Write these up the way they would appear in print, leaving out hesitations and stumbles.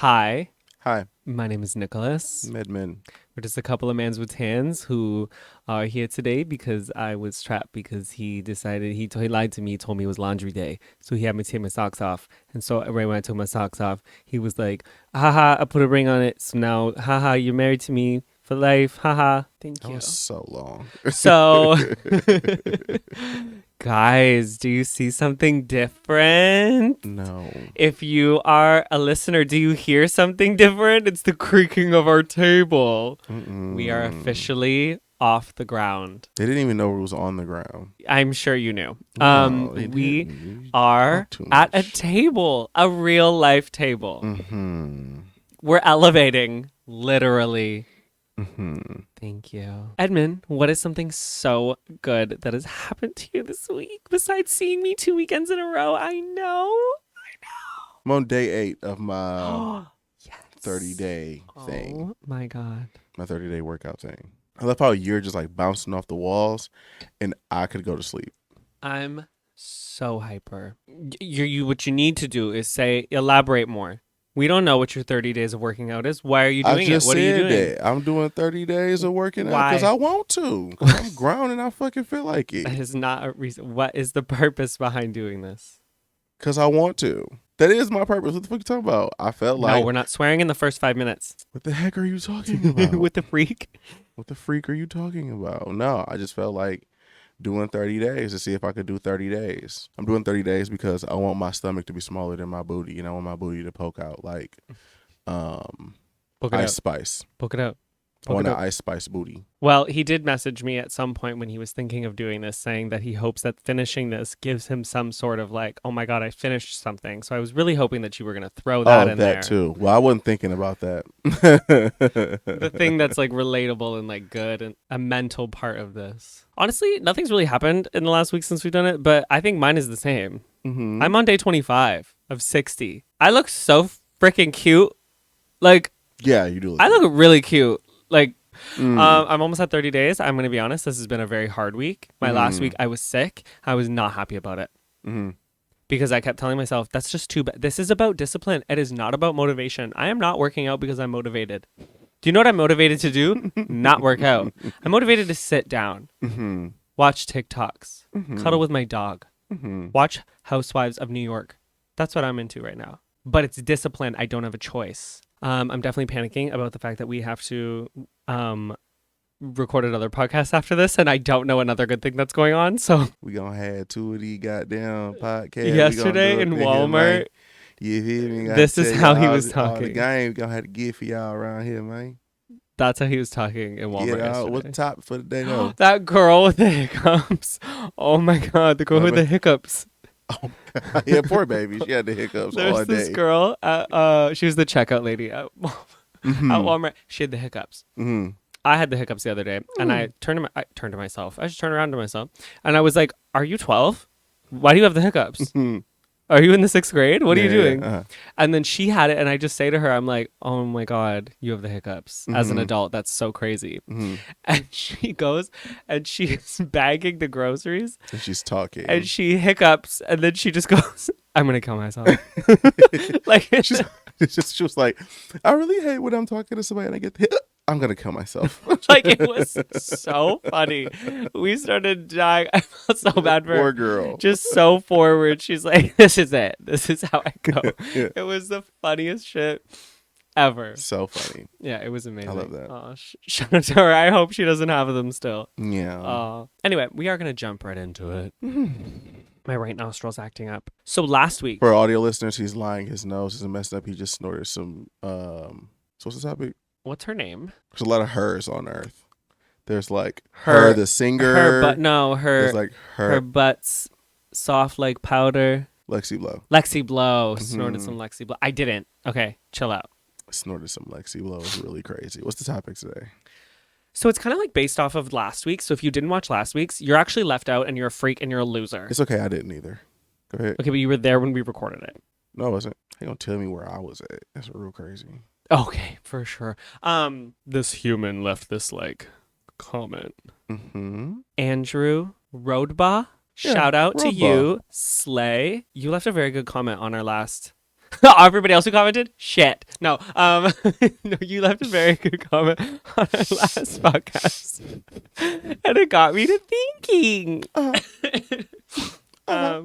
Hi, Hi, my name is Nicholas. Edmon. We're just a couple of mans with hands who are here today because I was trapped because he decided he lied to me. He told me it was laundry day, so he had me take my socks off. And so right when I took my socks off, he was like, "Haha, I put a ring on it. So now, haha, you're married to me for life. Haha, thank That you." was so long. So, guys, do you see something different? No. If you are a listener, do you hear something different? It's the creaking of our table. We are Mm-mm. officially off the ground. They didn't even know it was on the ground. I'm sure you knew. No, they We didn't. You are talk too at a much. table, a real life table. Mm-hmm. We're elevating, literally. Mm-hmm. Thank you. Edmon, what is something so good that has happened to you this week besides seeing me 2 weekends in a row? I know. I'm on day 8 of my Oh, 30 yes. day thing, Oh my God. my 30-day workout thing. I love how you're just like bouncing off the walls and I could go to sleep. I'm so hyper. What you need to do is say, elaborate more. We don't know what your 30 days of working out is. Why are you I doing it? just What are you said doing? that. I'm doing 30 days of working out because Why? I want to. Because I'm ground and I fucking feel like That it. is not a reason. What is the purpose behind doing this? Because I want to. That is my purpose. What the fuck you talking about? I felt No, like, we're not swearing in the first 5 minutes. what the heck are you talking about? With the freak. What the freak are you talking about? No, I just felt like doing 30 days to see if I could do 30 days. I'm doing 30 days because I want my stomach to be smaller than my booty and I want my booty to poke out like um Book it Ice out. Spice. Book it out. I Book want it an out. Ice Spice booty. Well, he did message me at some point when he was thinking of doing this, saying that he hopes that finishing this gives him some sort of like, oh my God, I finished something. So I was really hoping that you were going to throw that Oh, in that there. too. Well, I wasn't thinking about The that. thing that's like relatable and like good and a mental part of this. Honestly, nothing's really happened in the last week since we've done it, but I think mine is the same. Mm-hmm. I'm on day 25 of 60. I look so freaking cute. Like, Yeah, you do look I cute. look really cute. Like, Mm. I'm almost at 30 days. I'm going to be honest. This has been a very hard week. My last Mm-hmm. week, I was sick. I was not happy about it Mm-hmm. because I kept telling myself, that's just too bad. This is about discipline. It is not about motivation. I am not working out because I'm motivated. Do you know what I'm motivated to do? Not work out. I'm motivated to sit down, Mm-hmm. watch TikToks, Mm-hmm. cuddle with my dog, Mm-hmm. watch Housewives of New York. That's what I'm into right now. But it's discipline. I don't have a choice. I'm definitely panicking about the fact that we have to record another podcast after this, and I don't know another good thing that's going on. So We gonna have two of these goddamn podcasts. We gonna do yesterday in up in here, man. Walmart, You hear me? Got to this is tell how he y'all was all the talking. game we gonna have to get for y'all around here, man. That's how he was talking in Get Walmart out. What's the yesterday. topic for the day though? That girl with the hiccups. Oh my God, the girl with What? the hiccups. Oh, yeah, poor baby. She had the hiccups all There's this day. girl at, she was the checkout lady at, at Mm-hmm. Walmart. She had the hiccups. Mm-hmm. I had the hiccups the other day, and I turned to myself. I just turned around to myself, and I was like, "Are you 12? Why do you have the hiccups? Mm-hmm. Are you in the sixth grade? What are you Yeah. doing?" And then she had it, and I just say to her, "I'm like, oh my God, you have the hiccups." As an Mm-hmm. adult, that's so crazy. Mm-hmm. And she goes, and she's bagging the groceries, And she's and talking. she hiccups, and then she just goes, "I'm gonna kill myself." Like, she's she was like, I really hate when I'm talking to somebody and I get the hit. I'm gonna kill myself. like it was so funny. We started dying. I felt so bad for Poor her. girl. Just so forward. She's like, "This is it. This is how I go." Yeah. It was the funniest shit ever. So funny. Yeah, it was amazing. I love that. Oh, shout out to her. I hope she doesn't have them still. Yeah. Anyway, we are gonna jump right into it. My right nostril's acting up. So last week, For audio listeners, he's lying. His nose isn't messed up. He just snorted some. So what's the topic? what's her name? There's a lot of hers on Earth. There's like Her- her the singer. Her butt. No, There's her like her her butt's soft like powder. Lexi Blow. Lexi Blow snorted Mhm. some Lexi Blow. I didn't. Okay, chill out. Snorted some Lexi Blow. It's really crazy. What's the topic today? So it's kind of like based off of last week. So if you didn't watch last week's, you're actually left out and you're a freak and you're a loser. It's okay. I didn't either. Go ahead. Okay, but you were there when we recorded it. No, I wasn't. He gonna tell me where I was at. That's real crazy. Okay, for sure. This human left this like comment. Mm-hmm. Andrew Roadba. Yeah, Shout out to Roadba. you, Slay. You left a very good comment on our last Everybody else who commented, shit. No, no, you left a very good comment on our last podcast, and it got me to thinking. Uh-huh. Uh-huh.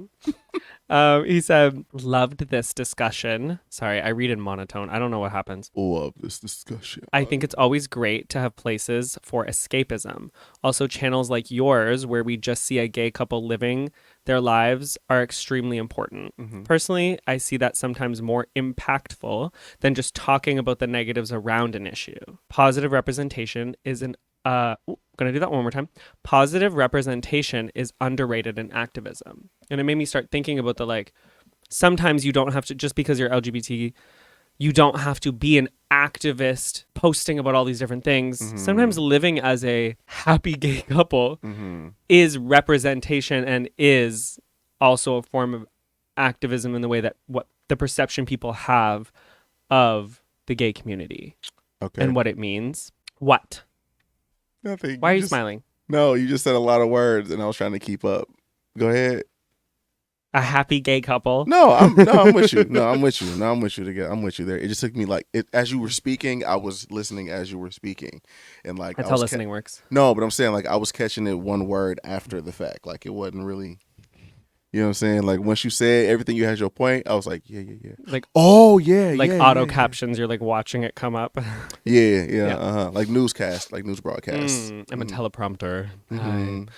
um, he said, loved this discussion. Sorry, I read in monotone. I don't know what happens. Love this discussion. I think it's always great to have places for escapism. Also, channels like yours, where we just see a gay couple living their lives, are extremely important. Mm-hmm. Personally, I see that sometimes more impactful than just talking about the negatives around an issue. Positive representation is gonna do that one more time. Positive representation is underrated in activism. And it made me start thinking about the like, sometimes you don't have to, just because you're LGBT, you don't have to be an activist posting about all these different things. Mm-hmm. Sometimes living as a happy gay couple Mm-hmm. is representation and is also a form of activism in the way that what the perception people have of the gay community Okay. and what it means. What? Nothing. Why are you smiling? No, you just said a lot of words, and I was trying to keep up. Go ahead. A happy gay couple? No, I'm with you. No, I'm with you. No, I'm with you together. I'm with you there. It just took me like as you were speaking, I was listening as you were speaking, and like That's how listening works. No, but I'm saying like I was catching it one word after the fact. Like it wasn't really. You know what I'm saying? Like once you said everything, you had your point. I was like, yeah. Like, oh yeah, like yeah, auto yeah, captions, you're like watching it come up. yeah. Like newscast, like news broadcasts. I'm a teleprompter. Mhm.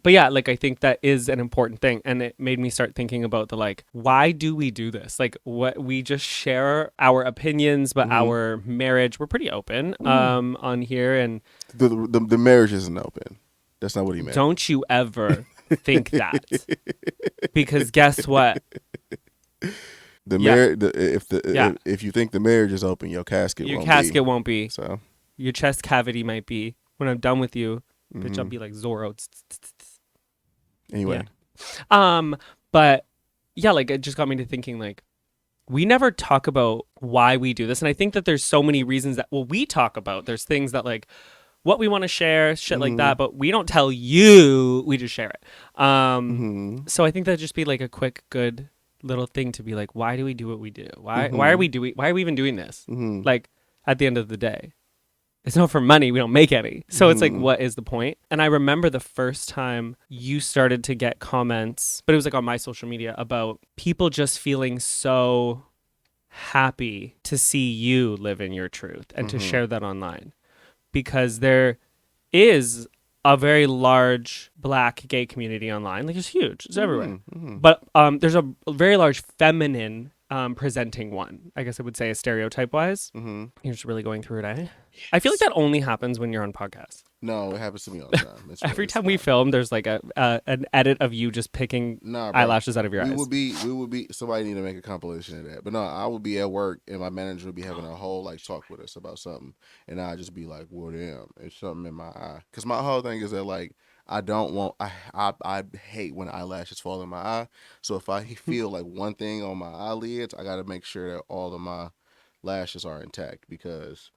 But yeah, like I think that is an important thing, and it made me start thinking about the like, why do we do this? Like, what we just share our opinions, but our marriage, we're pretty open on here, and The marriage isn't open. That's not what he meant. don't you ever think that, because guess what? If you think the marriage is open, your casket won't be. So Your chest cavity might be. When I'm done with you, bitch, I'll be like Zorro. anyway, But yeah, like it just got me to thinking, like, we never talk about why we do this, and I think that there's so many reasons that we talk about. There's things that like what we want to share, shit like that, but we don't tell you. We just share it. So I think that'd just be like a quick, good little thing to be like, why do we do what we do? Why are we even doing this? Like at the end of the day, it's not for money. We don't make any. So it's like, what is the point? And I remember the first time you started to get comments, but it was like on my social media, about people just feeling so happy to see you live in your truth and to share that online. Because there is a very large Black gay community online. Like, it's huge. It's everywhere. But there's a very large feminine presenting one, I guess I would say, stereotype-wise. You're just really going through it, eh? Yes. I feel like that only happens when you're on podcasts. No, it happens to me all the time. Every time we film, there's like an edit of you just picking eyelashes out of your eyes. We would be. Somebody need to make a compilation of that. But no, I would be at work and my manager would be having a whole like talk with us about something, and I'd just be like, "Well, damn, it's something in my eye." Because my whole thing is that like I don't want. I hate when eyelashes fall in my eye. So if I feel like one thing on my eyelids, I got to make sure that all of my lashes are intact, because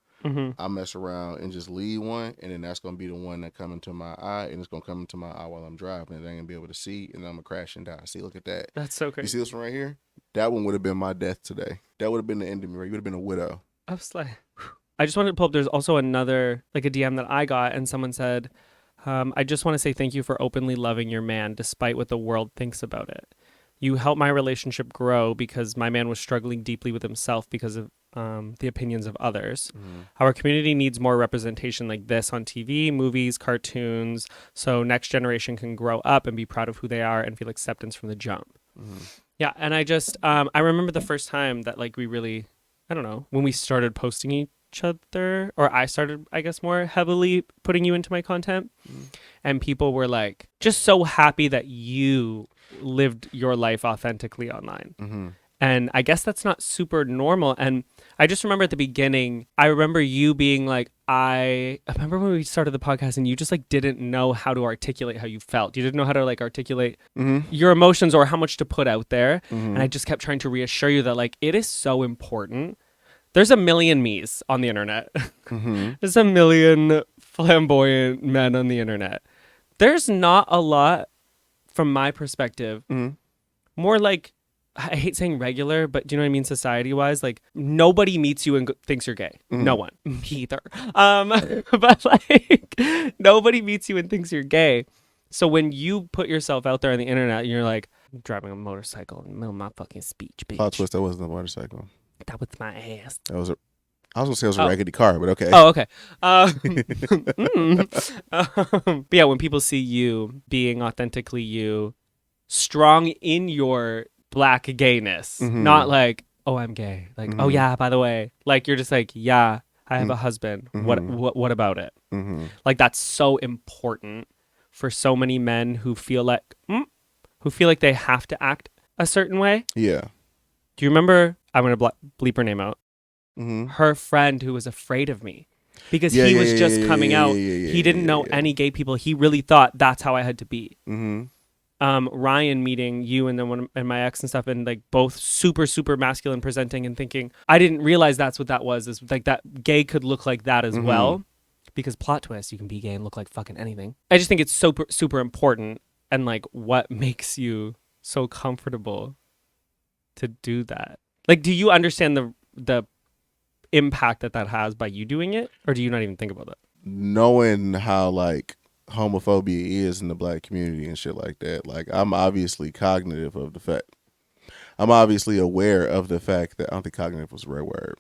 I mess around and just leave one, and then that's gonna be the one that come into my eye, and it's gonna come into my eye while I'm driving, and I ain't gonna be able to see, and I'm gonna crash and die. See, look at that. That's so crazy. You see this one right here? That one would have been my death today. That would have been the end of me. Right? You would have been a widow. I was like, I just wanted to pull up. There's also another like a DM that I got, and someone said, I just want to say thank you for openly loving your man despite what the world thinks about it. You helped my relationship grow because my man was struggling deeply with himself because of the opinions of others. Our community needs more representation like this on TV, movies, cartoons, so next generation can grow up and be proud of who they are and feel acceptance from the jump. Yeah, and I just, I remember the first time that like we really, I don't know, when we started posting each other, or I started, I guess, more heavily putting you into my content, and people were like just so happy that you lived your life authentically online. And I guess that's not super normal. And I just remember at the beginning, I remember you being like, I remember when we started the podcast and you just like didn't know how to articulate how you felt. You didn't know how to like articulate your emotions or how much to put out there. And I just kept trying to reassure you that like, it is so important. There's a million me's on the internet. There's a million flamboyant men on the internet. There's not a lot, from my perspective, more like I hate saying regular, but do you know what I mean? Society wise, like nobody meets you and thinks you're gay. No one, me either. But like nobody meets you and thinks you're gay. So when you put yourself out there on the internet, you're like driving a motorcycle in the middle of my fucking speech, Plot bitch. twist, that wasn't a motorcycle. That was my ass. That was I was gonna say it was a Oh. raggedy car, but okay. Oh, okay. But yeah, when people see you being authentically you, strong in your black gayness, not like, oh, I'm gay. Like, oh yeah, by the way, like you're just like, yeah, I have a husband. What about it? Like that's so important for so many men who feel like they have to act a certain way. Yeah. Do you remember? I'm gonna bleep her name out. Mm-hmm. Her friend who was afraid of me because he was just coming out. He didn't know any gay people. He really thought that's how I had to be. Ryan meeting you and then and my ex and stuff, and like both super masculine presenting and thinking, I didn't realize that's what that was. Is like that gay could look like that as well, because plot twist, you can be gay and look like fucking anything. I just think it's super important, and like what makes you so comfortable to do that. Like, do you understand the impact that has by you doing it, or do you not even think about that? Knowing how like homophobia is in the black community and shit like that, like I'm obviously cognitive of the fact. I'm obviously aware of the fact that I don't think cognitive was the right word.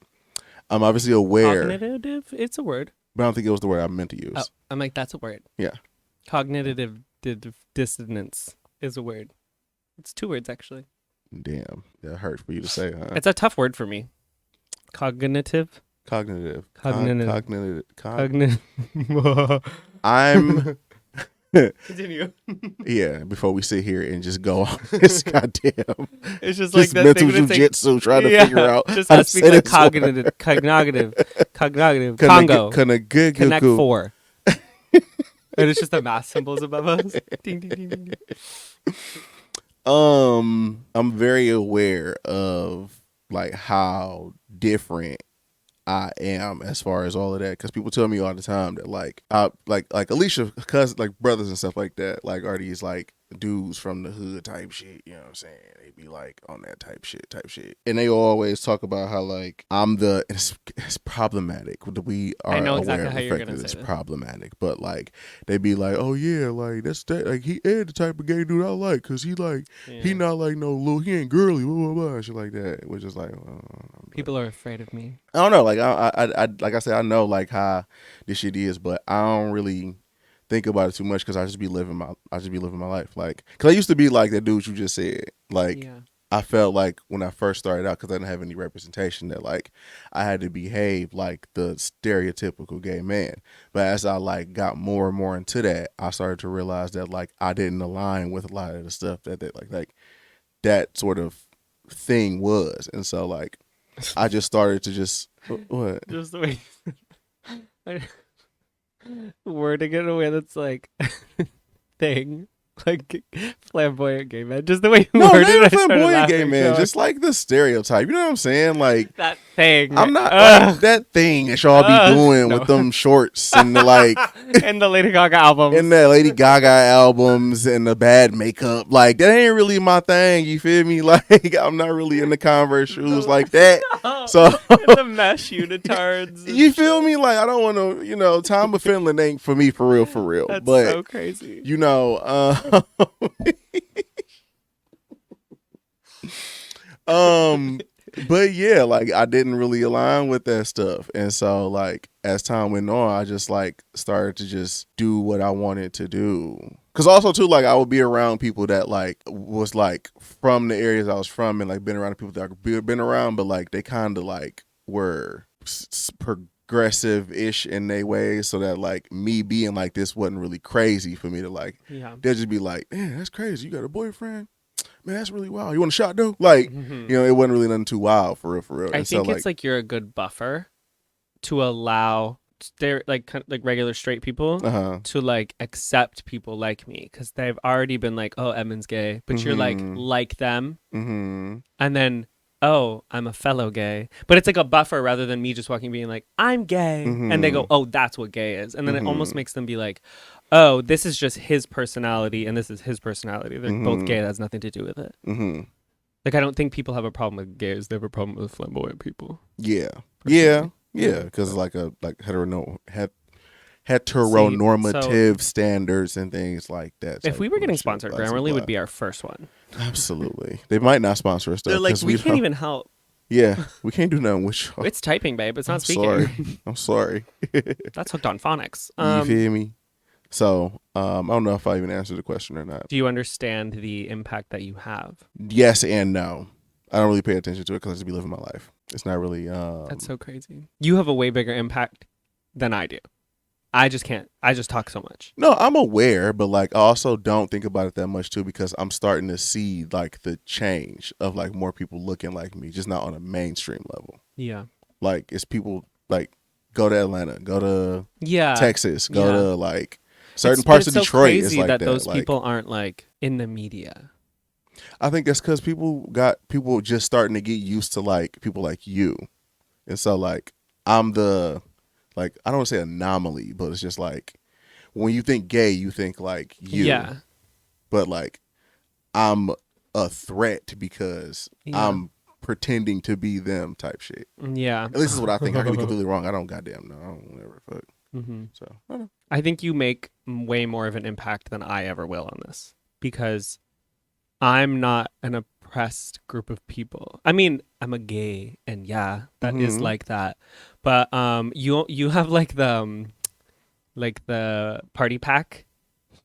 I'm obviously aware. Cognitive, it's a word, but I don't think it was the word I meant to use. Oh, I'm like, that's a word. Yeah. Cognitive dissonance is a word. It's 2 words actually. Damn, that hurt for you to say, huh? It's a tough word for me. Cognitive. Cognitive. I'm. Continue. Yeah, before we sit here and just go on this goddamn. It's just like that mental jujitsu trying to figure out. Just how to speak like cognitive, Congo. Connect 4. And it's just the math symbols above us. Ding, ding, ding, ding. I'm very aware of like how different I am as far as all of that, because people tell me all the time that like Alicia, cuz like brothers and stuff like that, like are these like dudes from the hood type shit, you know what I'm saying? They be like on that type shit, and they always talk about how like it's problematic. We are I know aware exactly of how the you're fact gonna that it's say that. problematic, but like they be like, oh yeah, like that's that, like he ain't the type of gay dude I like, cause he like he not like no little, he ain't girly, blah blah blah, shit like that, which is like people are afraid of me. I don't know, like I like I said, I know like how this shit is, but I don't really think about it too much because I just be living my life. Like, cause I used to be like that dude you just said. Like, I felt like when I first started out, because I didn't have any representation, that like I had to behave like the stereotypical gay man. But as I like got more and more into that, I started to realize that like I didn't align with a lot of the stuff that like that sort of thing was, and so like I just started to just what Just the way wording it in a way that's like thing, like flamboyant gay man. Just the way you no, worded not it, even I started flamboyant gay laughing, man, so just like the stereotype. You know what I'm saying? Like that thing. I'm not like that thing that y'all be doing with them shorts and the like and the Lady Gaga albums. and the Lady Gaga albums and the bad makeup. Like that ain't really my thing, you feel me? Like I'm not really in the Converse shoes like that. So and the mesh unitards. You feel me? Like I don't want to, you know, Tom of Finland ain't for me for real. That's but so crazy. You know, but yeah, like I didn't really align with that stuff, and so like as time went on, I just like started to just do what I wanted to do. Cause also too, like I would be around people that like was like from the areas I was from, and like been around the people that I've been around, but like they kind of like were progressive-ish in their ways, so that like me being like this wasn't really crazy for me to like. Yeah. They'll just be like, "Man, that's crazy. You got a boyfriend? Man, that's really wild. You want a shot, though?" Like, you know, it wasn't really nothing too wild for real. I think it's like you're a good buffer to allow like regular straight people to like accept people like me, because they've already been like, oh, Edmon's gay, but you're like them, and then oh, I'm a fellow gay, but it's like a buffer rather than me just walking being like, I'm gay, and they go, oh, that's what gay is, and then it almost makes them be like, oh, this is just his personality and this is his personality, they're both gay, that has nothing to do with it. Like, I don't think people have a problem with gays. They have a problem with flamboyant people. Yeah, Personally. yeah, because like See, so heteronormative standards and things like that if type we were getting bullshit. sponsored, Blah, blah, Grammarly would blah. be our first one. Absolutely, they might not sponsor us They're though like, because we we can't don't. even help. Yeah, we can't do nothing with y'all. It's typing, babe. It's I'm not speaking. sorry. I'm sorry. That's hooked on phonics. You feel me? So, I don't know if I even answered the question or not. Do you understand the impact that you have? Yes and no. I don't really pay attention to it because I just be living my life. It's not really. That's so crazy. You have a way bigger impact than I do. I just can't. I just talk so much. No, I'm aware, but like I also don't think about it that much too because I'm starting to see like the change of like more people looking like me, just not on a mainstream level. Yeah. Like it's people like go to Atlanta, go to Yeah. Texas, go Yeah. to like certain But parts it's of so Detroit. crazy It's like that that. those Like, people aren't like in the media. I think that's because people just starting to get used to like people like you, and so like I'm the like I don't want to say anomaly, but it's just like when you think gay, you think like you, Yeah. but like I'm a threat because Yeah. I'm pretending to be them type shit. Yeah. At least this is what I think. I could be completely wrong. I don't goddamn know. I don't whatever fuck. Hmm. So I don't know. I think you make way more of an impact than I ever will on this because I'm not an oppressed group of people. I mean, I'm a gay, and yeah, that is Mhm. like that. But you have like the party pack,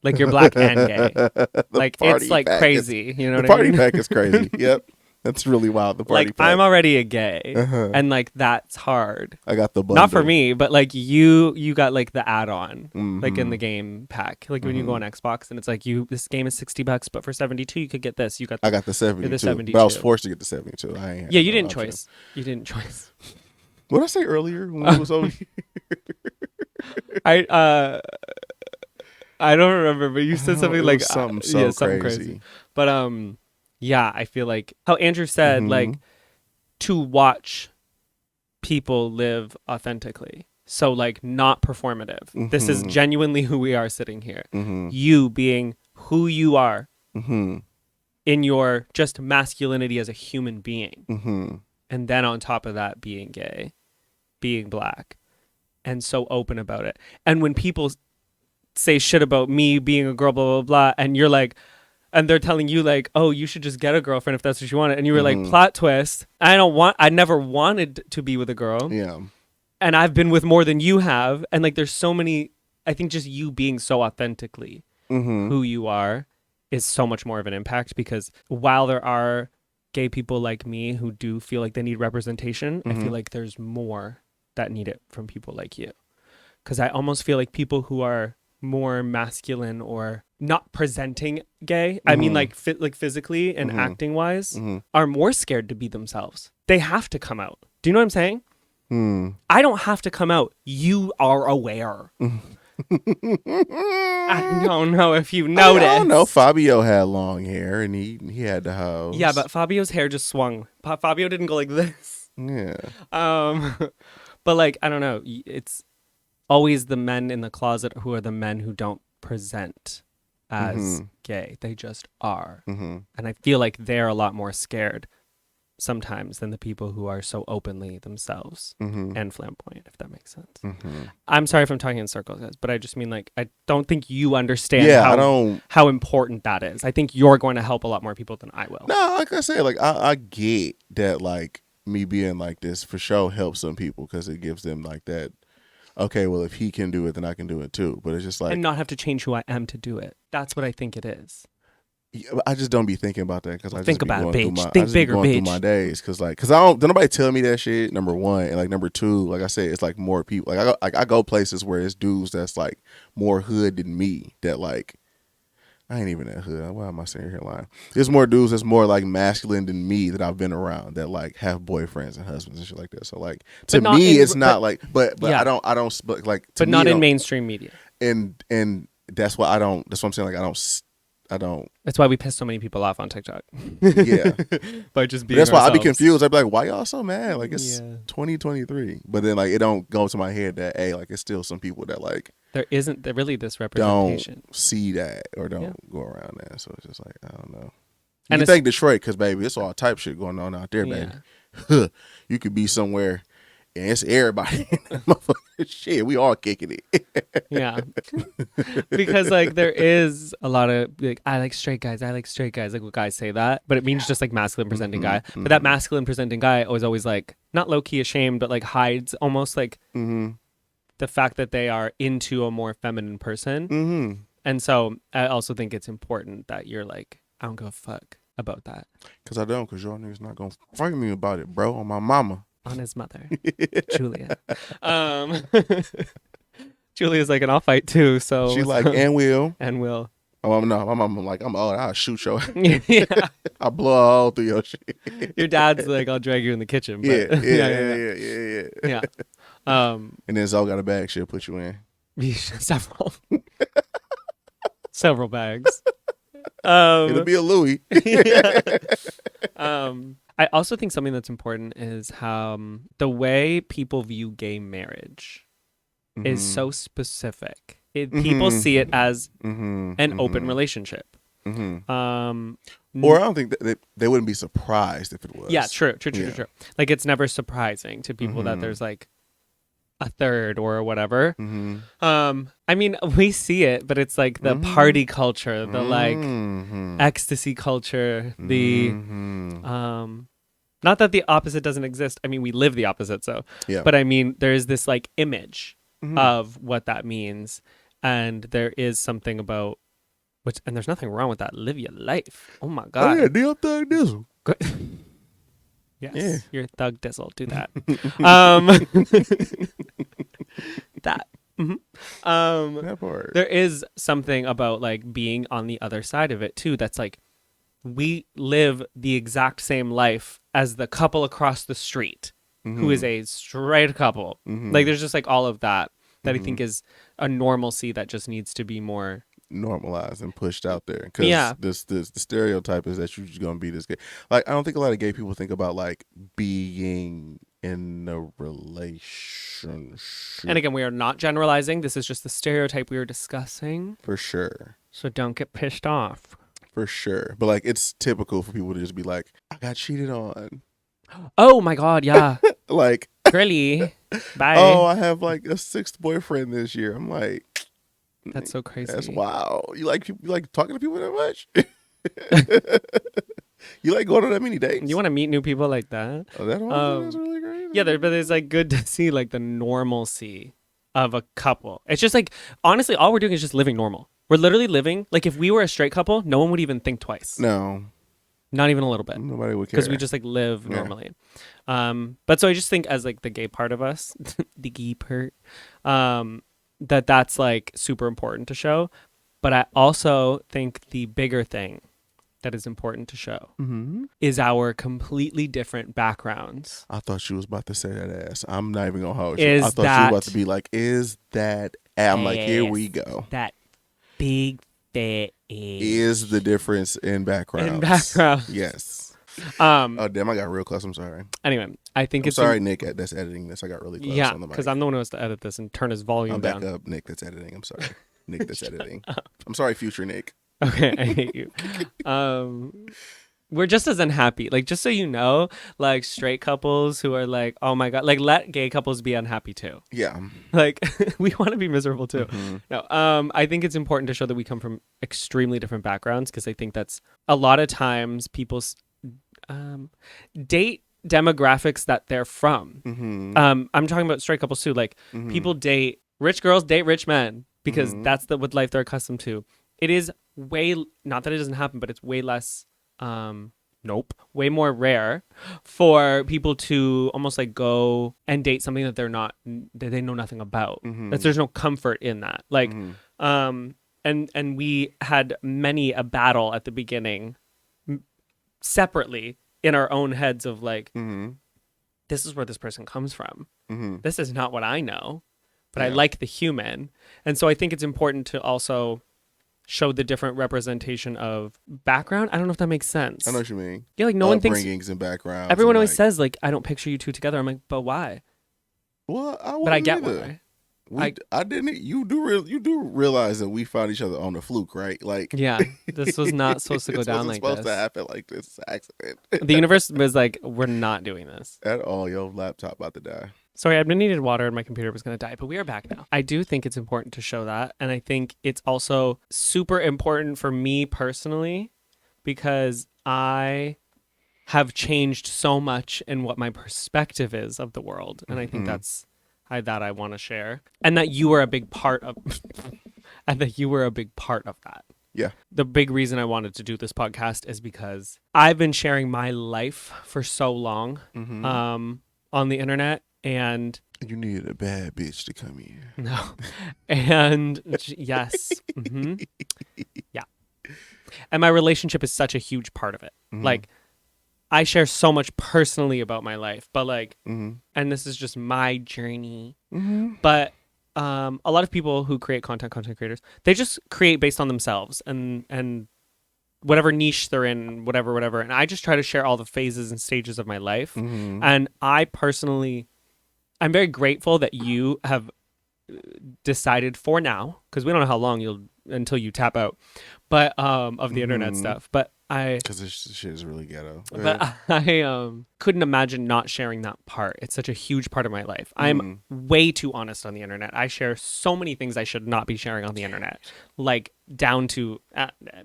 like you're black and gay. The Like it's party like pack is crazy. You know the what I party mean? pack is crazy. Yep, that's really wild. The party Like pack. I'm already a gay, Uh-huh. and like that's hard. I got the bundle. Not for me, but like you got like the add-on, like in the Mhm. game pack. Like when you go on Xbox and it's like this game is $60, but for 72 you could get this. You got I got the you're 72, the but I was 72. forced to get the 72. I ain't had Yeah, you no didn't option. choice. You didn't choice. What did I say earlier when we was over here? I I don't remember, but you said something It like was something so yeah, something crazy. crazy. But yeah, I feel like how Andrew said like Mhm. to watch people live authentically. So like not performative. This is Mhm. genuinely who we are sitting here. Mhm. You being who you are Mhm. in your just masculinity as a human being. Mhm. And then on top of that being gay, being black, and so open about it. And when people say shit about me being a girl, blah, blah, blah, and you're like, and they're telling you like, oh, you should just get a girlfriend if that's what you want. And you were like, plot twist. I never wanted to be with a girl. Yeah. And I've been with more than you have. And like, there's so many, I think just you being so authentically Mhm. who you are is so much more of an impact because while there are gay people like me who do feel like they need representation, I feel like there's more that need it from people like you. Because I almost feel like people who are more masculine or not presenting gay, I mean like physically and acting wise, are more scared to be themselves. They have to come out. Do you know what I'm saying? I don't have to come out. You are aware. I don't know if you noticed. I don't know. Fabio had long hair and he had the house. Yeah, but Fabio's hair just swung. Fabio didn't go like this. Yeah. But like I don't know. It's always the men in the closet who are the men who don't present as gay. They just are, and I feel like they're a lot more scared sometimes than the people who are so openly themselves and flamboyant, if that makes sense. I'm sorry if I'm talking in circles, guys, but I just mean like I don't think you understand how important that is. I think you're going to help a lot more people than I will. No, like I say, like I get that like me being like this for sure helps some people because it gives them like that. Okay, well if he can do it, then I can do it too. But it's just like and not have to change who I am to do it. That's what I think it is. I just don't be thinking about that because I Think just be about it, going bitch. through my Think I just be bigger, going through bitch. my days because I don't nobody tell me that shit. Number one and like number two, like I said, it's like more people. Like I go places where it's dudes that's like more hood than me. That like I ain't even that hood. Why am I sitting here lying? There's more dudes that's more like masculine than me that I've been around that like have boyfriends and husbands and shit like that. So like to me, it's not like but yeah. I don't like to but me, not in mainstream media. and that's why I don't. That's what I'm saying. Like I don't. That's why we piss so many people off on TikTok. Yeah. By just being But that's why I'd be ourselves. confused. I'd be like, why y'all so mad? Like it's Yeah. 2023. But then like it don't go to my head that like it's still some people that like There really this don't representation. see that or don't go around that. So it's just like I don't know. And You it's, think Detroit, because, baby, it's all type shit going on out there, baby. yeah. You could be somewhere, and it's everybody. Shit, we all kicking it. Yeah. Because like there is a lot of like I like straight guys, like what guys say that, but it means just like masculine presenting guy. But that masculine presenting guy was always like not low key ashamed, but like hides almost like the fact that they are into a more feminine person. And so I also think it's important that you're like, I don't give a fuck about that. Because I don't, because y'all niggas not going to fight me about it, bro, on my mama. On his mother, Julia. Julia's like, and I'll fight too. So She like, and will. And will. Oh, no, my mama like, I'll shoot your Yeah. I'll blow a hole through your shit. Your dad's like, I'll drag you in the kitchen. But yeah. And then Zoe got a bag she'll put you in. Several. Several bags. It'll be a Louis. I also think something that's important is how the way people view gay marriage is so specific. People see it as an open relationship. Or I don't think that they wouldn't be surprised if it was. Yeah, true. Like it's never surprising to people that there's like a third or whatever. I mean, we see it, but it's like the party culture, the like ecstasy culture, the not that the opposite doesn't exist. I mean, we live the opposite, so yeah. But I mean, there is this like image of what that means, and there is something about which, and there's nothing wrong with that. Live your life. Oh my god. Oh yeah, deal thug dizzle. Yes, yeah. You're thug dizzle. Do that. That. That part. There is something about like being on the other side of it too. That's like we live the exact same life as the couple across the street, who is a straight couple. Like there's just like all of that I think is a normalcy that just needs to be more normalized and pushed out there. Because the stereotype is that you're just gonna be this gay. Like I don't think a lot of gay people think about like being in a relationship. And again, we are not generalizing. This is just the stereotype we were discussing. For sure. So don't get pissed off. For sure. But like it's typical for people to just be like, I got cheated on. Oh my god, yeah. Like girly. Bye. Oh, I have like a 6th boyfriend this year. I'm like, that's so crazy. That's wow. You like talking to people that much? You like going on that many dates? You want to meet new people like that? Oh, that's really great. Yeah, but it's like good to see like the normalcy of a couple. It's just like honestly, all we're doing is just living normal. We're literally living like if we were a straight couple, no one would even think twice. No, not even a little bit. Nobody would care because we just like live normally. But so I just think as like the gay part of us, the gay part, that's like super important to show. But I also think the bigger thing that is important to show is our completely different backgrounds. I thought she was about to say that ass. I'm not even gonna hold you. I thought she was about to be like, is that ass? I'm like, here we go. That big fat ass. Is the difference in backgrounds. Yes. Oh damn, I got real close. I'm sorry. Anyway, I think I'm sorry, Nick, that's editing this. I got really close on the mic. because I'm the one who has to edit this and turn his volume down. Back up, Nick, that's editing. I'm sorry. Nick, that's editing. I'm sorry, future Nick. Okay, I hate you. We're just as unhappy. Like, just so you know, like straight couples who are like, oh my god, like let gay couples be unhappy too. Yeah. Like we want to be miserable too. No, I think it's important to show that we come from extremely different backgrounds because I think that's a lot of times people's date demographics that they're from. I'm talking about straight couples too. Like people date rich girls, date rich men because that's what life they're accustomed to. It is way, not that it doesn't happen, but it's way less, way more rare for people to almost like go and date something that that they know nothing about. That there's no comfort in that. Like, and we had many a battle at the beginning separately in our own heads of like, this is where this person comes from. This is not what I know, but I like the human. And so I think it's important to also show the different representation of background. I don't know if that makes sense. I know what you mean. Yeah, like no one thinks upbringings and backgrounds. Everyone always says like, I don't picture you two together. I'm like, but why? Well, but I get why. I didn't. You do realize that we found each other on a fluke, right? Like, Yeah, this was not supposed to go this down wasn't like supposed to this. happen like this. It's an accident. The universe was like, we're not doing this. At all, your laptop about to die. Sorry, I've been needed water and my computer was going to die, but we are back now. I do think it's important to show that. And I think it's also super important for me personally because I have changed so much in what my perspective is of the world. And I think that's that I want to share. And that you were a big part of and that you were a big part of that. Yeah. The big reason I wanted to do this podcast is because I've been sharing my life for so long on the internet. And you needed a bad bitch to come in. no, and yes, yeah, and my relationship is such a huge part of it. Like, I share so much personally about my life, but like, and this is just my journey. But a lot of people who create content creators, they just create based on themselves and whatever niche they're in, whatever. And I just try to share all the phases and stages of my life. And I personally, I'm very grateful that you have decided for now, because we don't know how long until you tap out, but of the internet stuff. But because this shit is really ghetto. But I couldn't imagine not sharing that part. It's such a huge part of my life. I'm way too honest on the internet. I share so many things I should not be sharing on the internet, like down to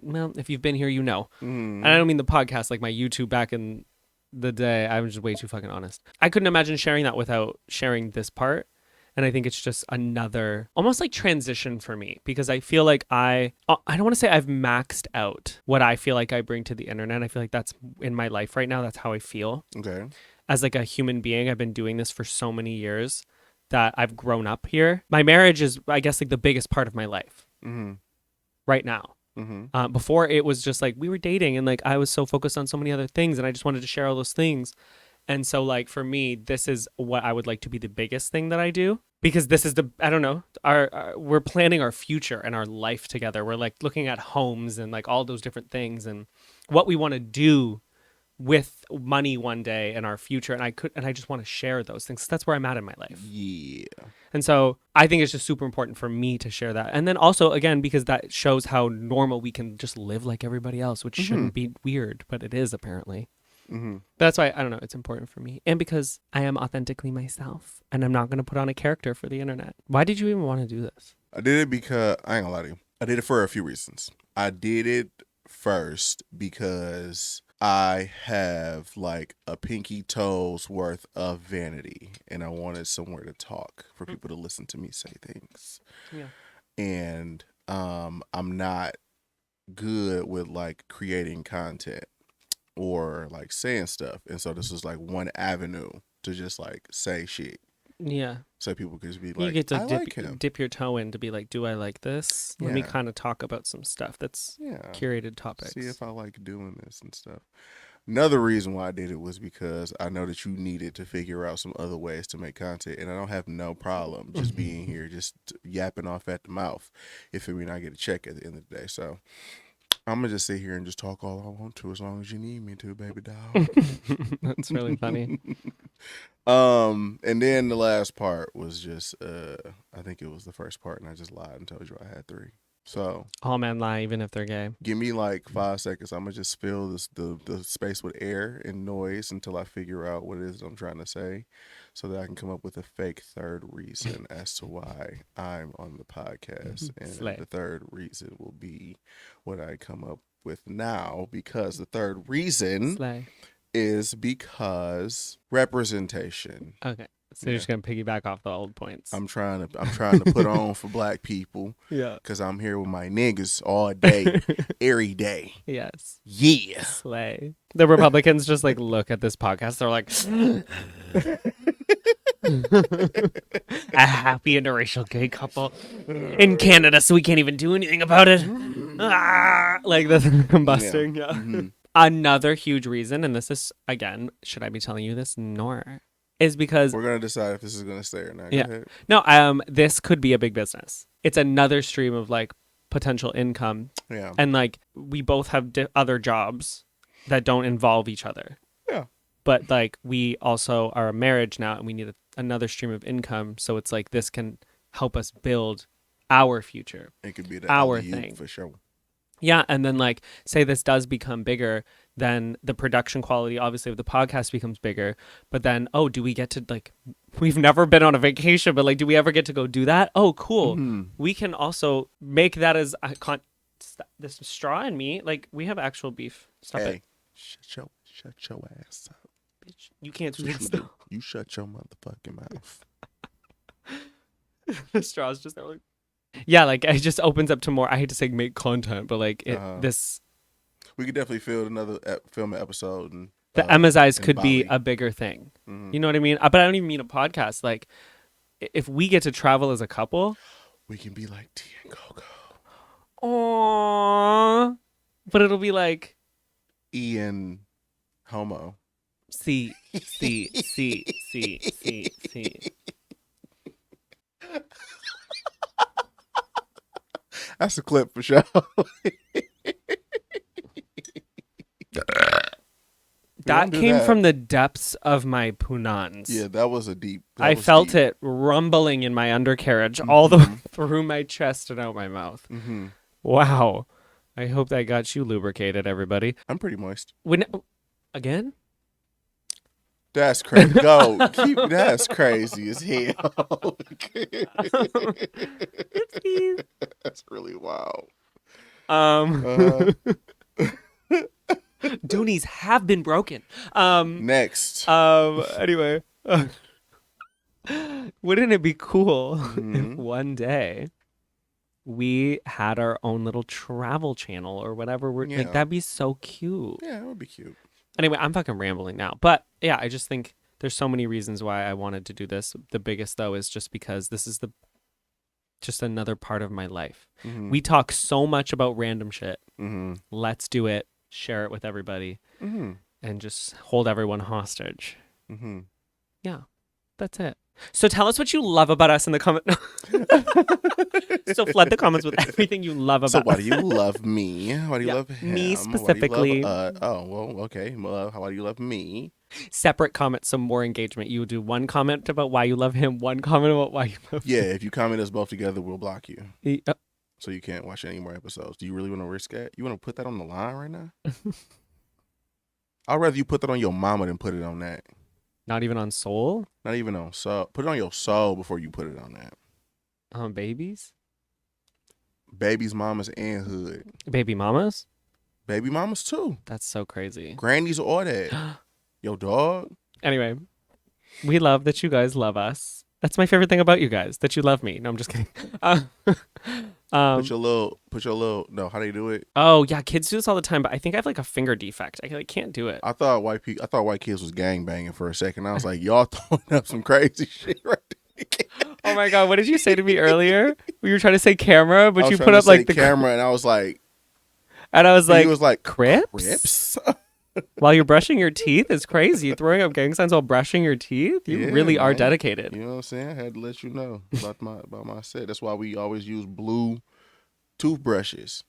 well, if you've been here, you know. And I don't mean the podcast, like my YouTube back in the day. I'm just way too fucking honest. I couldn't imagine sharing that without sharing this part. And I think it's just another almost like transition for me, because I feel like I don't want to say I've maxed out what I feel like I bring to the internet. I feel like that's in my life right now. That's how I feel. Okay. As like a human being, I've been doing this for so many years that I've grown up here. My marriage is, I guess, like the biggest part of my life right now. Before it was just like we were dating and like I was so focused on so many other things and I just wanted to share all those things. And so like for me, this is what I would like to be the biggest thing that I do, because this is I don't know, we're planning our future and our life together. We're like looking at homes and like all those different things and what we want to do with money one day in our future. And I just want to share those things. That's where I'm at in my life. Yeah. And so I think it's just super important for me to share that. And then also, again, because that shows how normal we can just live like everybody else, which shouldn't be weird, but it is apparently. That's why, I don't know, it's important for me. And because I am authentically myself and I'm not going to put on a character for the internet. Why did you even want to do this? I did it because, I ain't gonna lie to you, I did it for a few reasons. I did it first because I have like a pinky toe's worth of vanity and I wanted somewhere to talk for people to listen to me say things. Yeah. And I'm not good with like creating content or like saying stuff. And so this was like one avenue to just like say shit. Yeah. So people could just be You like, get to I like him. dip your toe in to be like, do I like this? Let me Yeah. kind of talk about some stuff that's curated topics. See if I like doing this and stuff. Another reason why I did it was because I know that you needed to figure out some other ways to make content, and I don't have no problem just being here, just yapping off at the mouth. If I mean, I get a check at the end of the day. So I'm gonna just sit here and just talk all I want to, as long as you need me to, baby doll. That's really funny. And then the last part was just, I think it was the first part, and I just lied and told you I had 3. So All men lie, even if they're gay. give me like 5 seconds. I'm gonna just fill the space with air and noise until I figure out what it is I'm trying to say, so that I can come up with a fake third reason as to why I'm on the podcast. And Slay. the third reason will be what I come up with now, because the third reason Slay. is because representation. Okay. So you're just going to piggyback off the old points. I'm trying to put on for black people. Yeah. Because I'm here with my niggas all day, every day. Yes. Yeah. Slay. The Republicans just like look at this podcast. They're like, a happy interracial gay couple in Canada, so we can't even do anything about it. Like this combusting. Yeah. Another huge reason, and this is, again, should I be telling you this? Nor. Is because we're gonna decide if this is gonna stay or not. Yeah. Go ahead. No, this could be a big business. It's another stream of like potential income. Yeah. And like we both have other jobs that don't involve each other. Yeah. But like we also are a marriage now and we need another stream of income. So it's like this can help us build our future, It could be the our alley thing. for sure. Yeah, and then like say this does become bigger, then the production quality obviously of the podcast becomes bigger. But then, oh, do we get to like we've never been on a vacation, but like do we ever get to go do that? Oh, cool. Mm-hmm. We can also make that as this straw and me, like we have actual beef. Stop it. Hey, shut your ass up. Bitch. You can't do That's this. what you do. You shut your motherfucking mouth. The straw's just there like yeah, like it just opens up to more. I hate to say make content, but like this We could definitely film an episode and the Emmizzie could Bali. be a bigger thing. Mm-hmm. You know what I mean? But I don't even mean a podcast. Like if we get to travel as a couple, We can be like T and Coco. aww, but it'll be like Ian Homo. see. That's a clip for sure. That came from the depths of my punans. Yeah, that was a deep. I felt it rumbling in my undercarriage all the way through my chest and out my mouth. Mm-hmm. Wow. I hope that got you lubricated, everybody. I'm pretty moist. Again? That's crazy. Go. That's crazy as hell. That's really wild. Doonies have been broken. Next. Anyway. Wouldn't it be cool Mm-hmm. if one day we had our own little travel channel or whatever? Yeah. Like, that'd be so cute. Yeah, it would be cute. Anyway, I'm fucking rambling now. But yeah, I just think there's so many reasons why I wanted to do this. The biggest, though, is just because this is just another part of my life. Mm-hmm. We talk so much about random shit. Mm-hmm. Let's do it. Share it with everybody. Mm-hmm. And just hold everyone hostage. Mm-hmm. Yeah, that's it. So tell us what you love about us in the comment. So flood the comments with everything you love about So why do you love me? Why do you love him? me Why specifically. do you love, okay. Why do you love me? Separate comments, some more engagement. You would do one comment about why you love him, one comment about why you love Yeah, if you comment us both together, we'll block you. him. So you can't watch any more episodes. Do you really want to risk that? You want to put that on the line right now? I'd rather you put that on your mama than put it on that. Not even on soul? Not even on soul. Put it on your soul before you put it on that. Babies? Babies, mamas, and hood. Baby mamas? Baby mamas too. That's so crazy. Grannies, all that. Yo, dog. Anyway, we love that you guys love us. That's my favorite thing about you guys, that you love me. No, I'm just kidding. Put your little. No, how do you do it? Oh yeah, kids do this all the time, but I think I have like a finger defect. I like, can't do it. I thought white kids was gang banging for a second. I was like, y'all throwing up some crazy shit right there. Oh my god, what did you say to me earlier? We were trying to say camera, but I was you trying put to up say like the camera, and I was like, and I was like, he was like, Crips? Crips? While you're brushing your teeth is crazy. Throwing up gang signs while brushing your teeth? You Yeah, really are man. dedicated. You know what I'm saying? I had to let you know about my set. That's why we always use blue toothbrushes.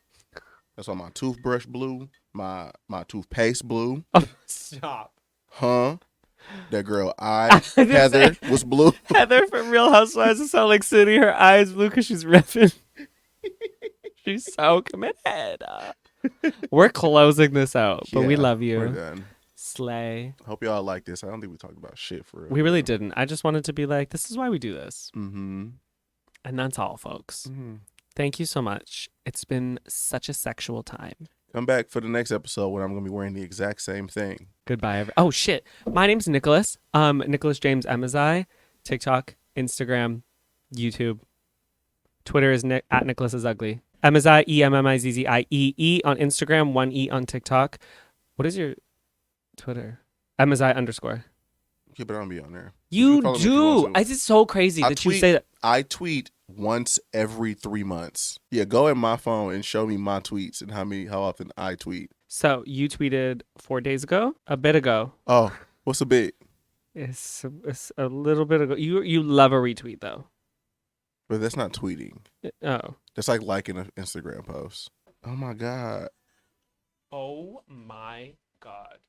That's why my toothbrush blue, my toothpaste blue. Oh, stop. Huh? That girl Heather was blue. Heather from Real Housewives is sound like City. Her eyes blue because she's ripping. She's so committed. We're closing this out, but we Yeah, love you. We're done. Slay. Hope y'all like this. I don't think we talked about shit for real. We really didn't. I just wanted to be like, this is why we do this. Mm-hmm. And that's all, folks. Mm-hmm. Thank you so much. It's been such a sexual time. Come back for the next episode when I'm gonna be wearing the exact same thing. Goodbye. Oh shit. My name's Nicholas. Nicholas James Emmizzie. TikTok, Instagram, YouTube. Twitter is at Nicholas is Ugly. Emmizzie, Emmizzie on Instagram, 1 E on TikTok. What is your Twitter? Emmizzie _. Yeah, but I don't be on there. You follow me if you do. want to. It's so crazy that you say that. I tweet once every 3 months. Yeah, go in my phone and show me my tweets and how often I tweet. So you tweeted 4 days ago, a bit ago. Oh, what's a bit? It's a little bit ago. You love a retweet though. But that's not tweeting. Oh. That's like liking an Instagram post. Oh my God. Oh my God.